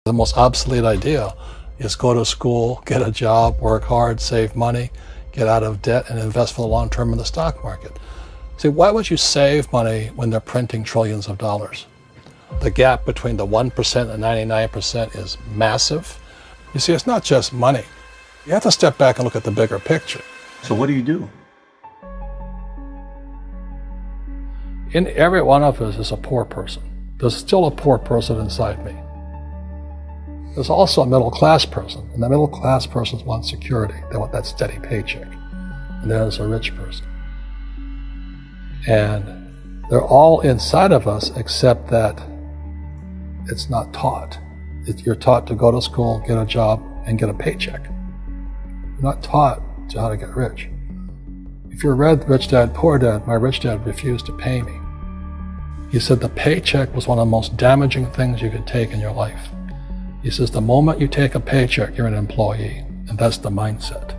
The most obsolete idea is go to school, get a job, work hard, save money, get out of debt, and invest for the long term in the stock market. See, why would you save money when they're printing trillions of dollars? The gap between the 1% and 99% is massive. You see, it's not just money. You have to step back and look at the bigger picture. So what do you do? In every one of us is a poor person. There's still a poor person inside me. There's also a middle class person, and the middle class person wants security. They want that steady paycheck. And there's a rich person. And they're all inside of us, except that it's not taught. You're taught to go to school, get a job, and get a paycheck. You're not taught to how to get rich. If you read Rich Dad, Poor Dad, my rich dad refused to pay me. He said the paycheck was one of the most damaging things you could take in your life. He says the moment you take a paycheck, you're an employee, and that's the mindset.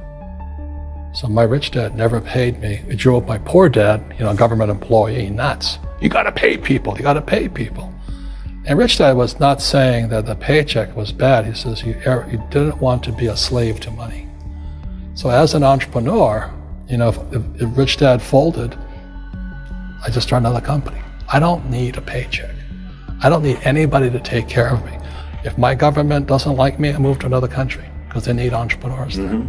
So my rich dad never paid me. It drove my poor dad, government employee, nuts. You gotta pay people, you gotta pay people. And Rich Dad was not saying that the paycheck was bad. He says you didn't want to be a slave to money. So as an entrepreneur, if Rich Dad folded, I just started another company. I don't need a paycheck. I don't need anybody to take care of me. If my government doesn't like me, I move to another country because they need entrepreneurs there.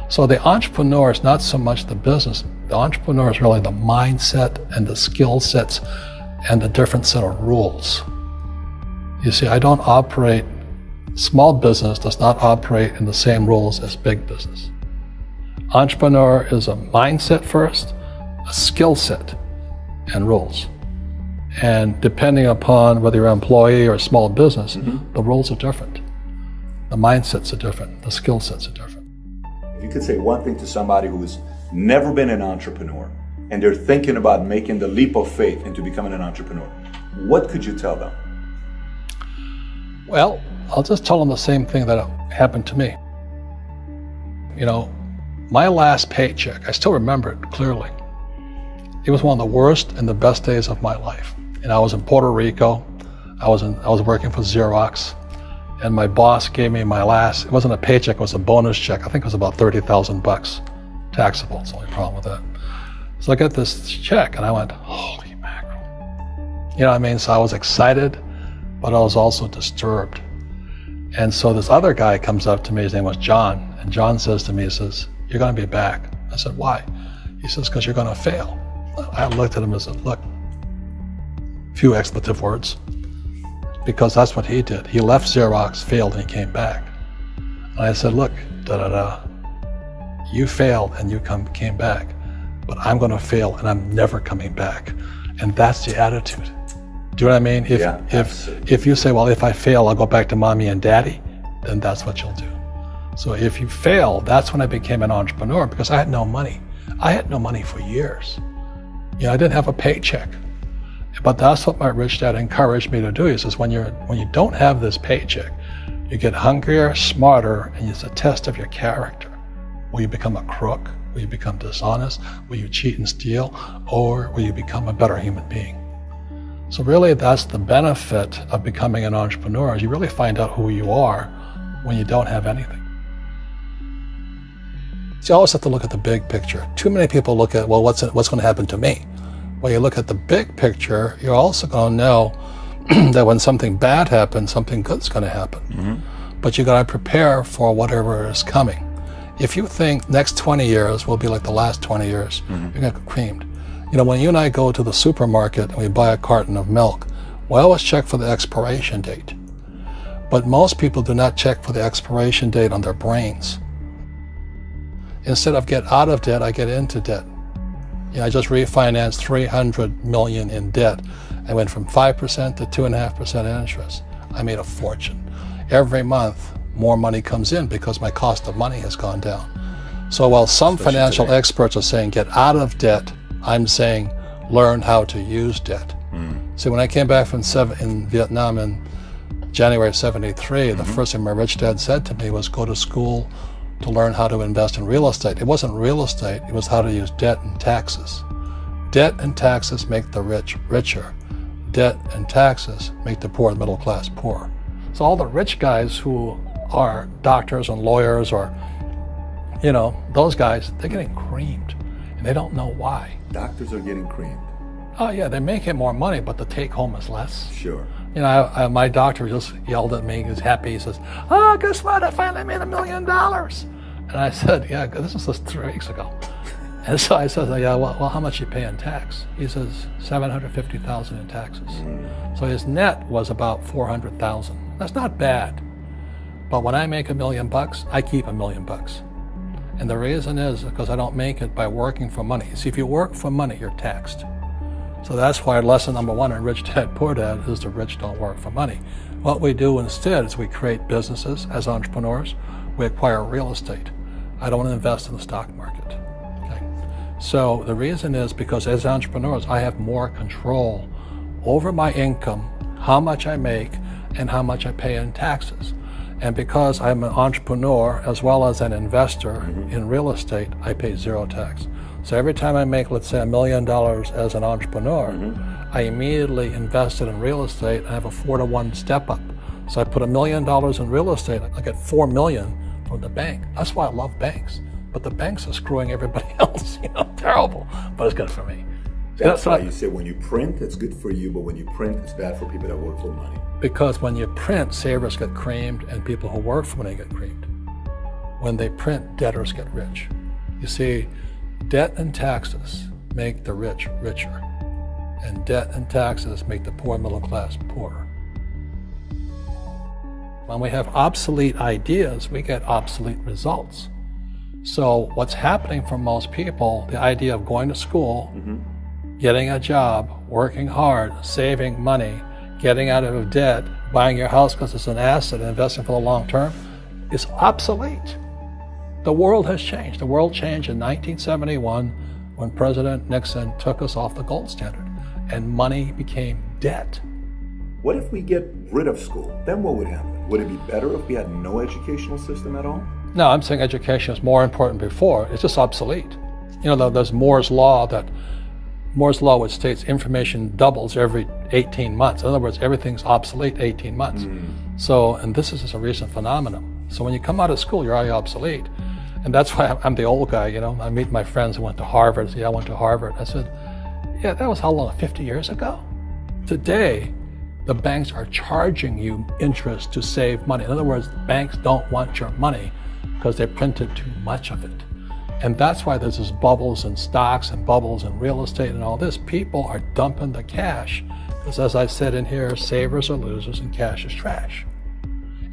So the entrepreneur is not so much the business. The entrepreneur is really the mindset and the skill sets and the different set of rules. You see, small business does not operate in the same rules as big business. Entrepreneur is a mindset first, a skill set, and rules. And depending upon whether you're an employee or a small business, the rules are different. The mindsets are different, the skill sets are different. If you could say one thing to somebody who's never been an entrepreneur and they're thinking about making the leap of faith into becoming an entrepreneur, what could you tell them? Well, I'll just tell them the same thing that happened to me. My last paycheck, I still remember it clearly. It was one of the worst and the best days of my life. And I was in Puerto Rico. I was working for Xerox, and my boss gave me it wasn't a paycheck, it was a bonus check. I think it was about $30,000 taxable. It's the only problem with that. So I got this check and I went, holy mackerel. So I was excited, but I was also disturbed. And so this other guy comes up to me, his name was John, and John says to me, he says, you're gonna be back. I said, why? He says, because you're gonna fail. I looked at him and said, look, few expletive words, because that's what he did. He left Xerox, failed, and he came back. And I said, look, you failed and you came back, but I'm gonna fail and I'm never coming back. And that's the attitude. Do you know what I mean? If you say, well, if I fail, I'll go back to mommy and daddy, then that's what you'll do. So if you fail, that's when I became an entrepreneur, because I had no money. I had no money for years. I didn't have a paycheck. But that's what my rich dad encouraged me to do. He says, when you don't have this paycheck, you get hungrier, smarter, and it's a test of your character. Will you become a crook? Will you become dishonest? Will you cheat and steal? Or will you become a better human being? So really, that's the benefit of becoming an entrepreneur, is you really find out who you are when you don't have anything. So you always have to look at the big picture. Too many people look at, well, what's going to happen to me? When you look at the big picture, you're also going to know that when something bad happens, something good's going to happen. But you got to prepare for whatever is coming. If you think next 20 years will be like the last 20 years, you're going to get creamed. When you and I go to the supermarket and we buy a carton of milk, we always check for the expiration date. But most people do not check for the expiration date on their brains. Instead of get out of debt, I get into debt. I just refinanced $300 million in debt. I went from 5% to 2.5% interest. I made a fortune. Every month, more money comes in because my cost of money has gone down. So while some financial experts are saying get out of debt, I'm saying learn how to use debt. See, when I came back from in Vietnam in January of '73, the first thing my rich dad said to me was go to school to learn how to invest in real estate. It wasn't real estate, it was how to use debt and taxes. Debt and taxes make the rich richer. Debt and taxes make the poor, the middle class, poor. So all the rich guys who are doctors and lawyers or, those guys, they're getting creamed and they don't know why. Doctors are getting creamed. Oh yeah, they make it more money, but the take home is less. Sure. My doctor just yelled at me. He was happy. He says, "Oh, guess what? I finally made $1 million." And I said, "Yeah, this was just 3 weeks ago." And so I said, "Yeah, well, how much you pay in tax?" He says, $750,000 in taxes. So his net was about $400,000. That's not bad. But when I make $1 million, I keep $1 million. And the reason is because I don't make it by working for money. See, if you work for money, you're taxed. So that's why lesson number 1 in Rich Dad Poor Dad is the rich don't work for money. What we do instead is we create businesses as entrepreneurs. We acquire real estate. I don't invest in the stock market. Okay? So the reason is because as entrepreneurs, I have more control over my income, how much I make, and how much I pay in taxes. And because I'm an entrepreneur as well as an investor in real estate, I pay 0 tax. So every time I make, let's say, $1 million as an entrepreneur, I immediately invested in real estate. I have a 4-to-1 step up. So I put $1 million in real estate, I get $4 million from the bank. That's why I love banks. But the banks are screwing everybody else, terrible. But it's good for me. That's why you say when you print, it's good for you, but when you print, it's bad for people that work for money. Because when you print, savers get creamed and people who work for money get creamed. When they print, debtors get rich. You see, debt and taxes make the rich richer, and debt and taxes make the poor middle class poorer. When we have obsolete ideas, we get obsolete results. So what's happening for most people, the idea of going to school, getting a job, working hard, saving money, getting out of debt, buying your house because it's an asset, and investing for the long term, is obsolete. The world has changed. The world changed in 1971 when President Nixon took us off the gold standard and money became debt. What if we get rid of school? Then what would happen? Would it be better if we had no educational system at all? No, I'm saying education is more important before. It's just obsolete. There's Moore's Law which states information doubles every 18 months. In other words, everything's obsolete 18 months. So, and this is just a recent phenomenon. So when you come out of school, you're already obsolete. And that's why I'm the old guy, I meet my friends who went to Harvard. I went to Harvard. I said, yeah, that was how long, 50 years ago? Today, the banks are charging you interest to save money. In other words, banks don't want your money because they printed too much of it. And that's why there's this bubbles in stocks and bubbles in real estate and all this. People are dumping the cash because, as I said in here, savers are losers and cash is trash.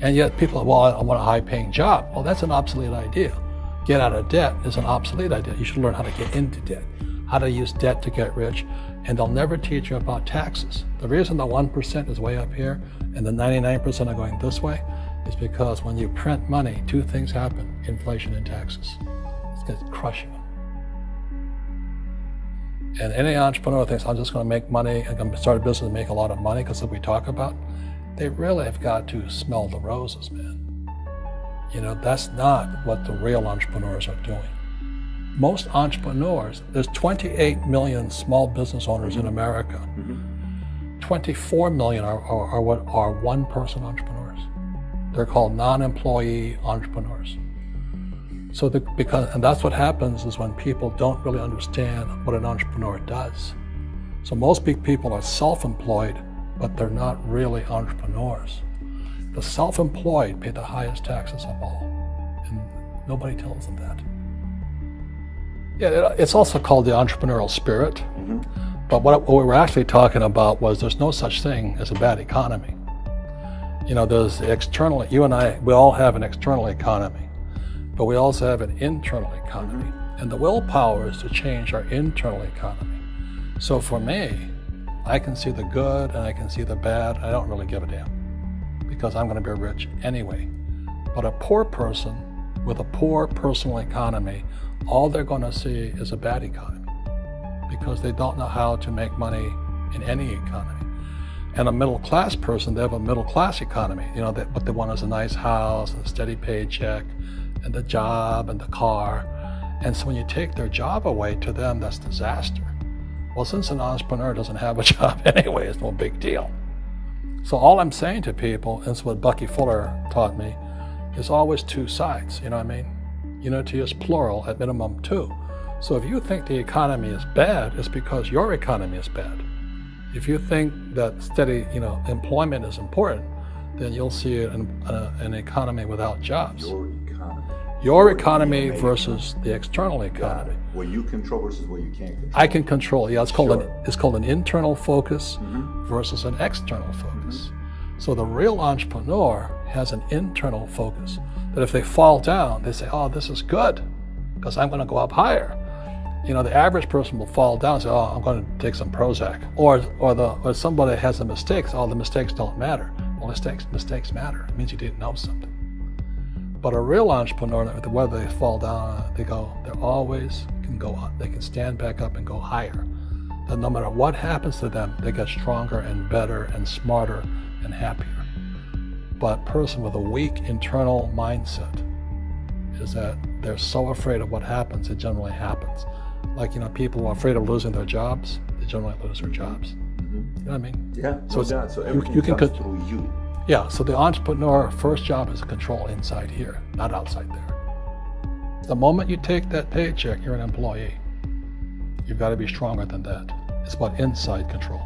And yet people are, well, I want a high-paying job. Well, that's an obsolete idea. Get out of debt is an obsolete idea. You should learn how to get into debt, how to use debt to get rich, and they'll never teach you about taxes. The reason the 1% is way up here and the 99% are going this way is because when you print money, 2 things happen: inflation and taxes. It's crushing them. And any entrepreneur thinks, I'm just going to make money and I'm going to start a business and make a lot of money because of what we talk about. They really have got to smell the roses, man. That's not what the real entrepreneurs are doing. Most entrepreneurs, there's 28 million small business owners in America. 24 million are what are one-person entrepreneurs. They're called non-employee entrepreneurs. So and that's what happens is when people don't really understand what an entrepreneur does. So most big people are self-employed, but they're not really entrepreneurs. The self-employed pay the highest taxes of all, and nobody tells them that. Yeah, it's also called the entrepreneurial spirit, but what we were actually talking about was there's no such thing as a bad economy. There's external, you and I, we all have an external economy. But we also have an internal economy. And the willpower is to change our internal economy. So for me, I can see the good and I can see the bad. I don't really give a damn because I'm going to be rich anyway. But a poor person with a poor personal economy, all they're going to see is a bad economy because they don't know how to make money in any economy. And a middle class person, they have a middle class economy. What they want is a nice house and a steady paycheck and the job and the car. And so when you take their job away, to them, that's disaster. Well, since an entrepreneur doesn't have a job anyway, it's no big deal. So all I'm saying to people, and it's what Bucky Fuller taught me, there's always two sides, you know what I mean? Unity is plural, at minimum two. So if you think the economy is bad, it's because your economy is bad. If you think that steady, employment is important, then you'll see an economy without jobs. Your economy versus the external economy. What you control versus what you can't control. I can control. Yeah, it's called an internal focus versus an external focus. So the real entrepreneur has an internal focus. That if they fall down, they say, "Oh, this is good, because I'm going to go up higher." The average person will fall down and say, "Oh, I'm going to take some Prozac," or somebody has a mistake. So, "Oh, the mistakes don't matter." Well, mistakes matter. It means you didn't know something. But a real entrepreneur, whether they fall down, they always can go up. They can stand back up and go higher. And no matter what happens to them, they get stronger and better and smarter and happier. But a person with a weak internal mindset is that they're so afraid of what happens, it generally happens. Like, people who are afraid of losing their jobs, they generally lose their jobs. You know what I mean? Yeah. So everything comes through you. Yeah, so the entrepreneur first job is to control inside here, not outside there. The moment you take that paycheck, you're an employee. You've got to be stronger than that. It's about inside control.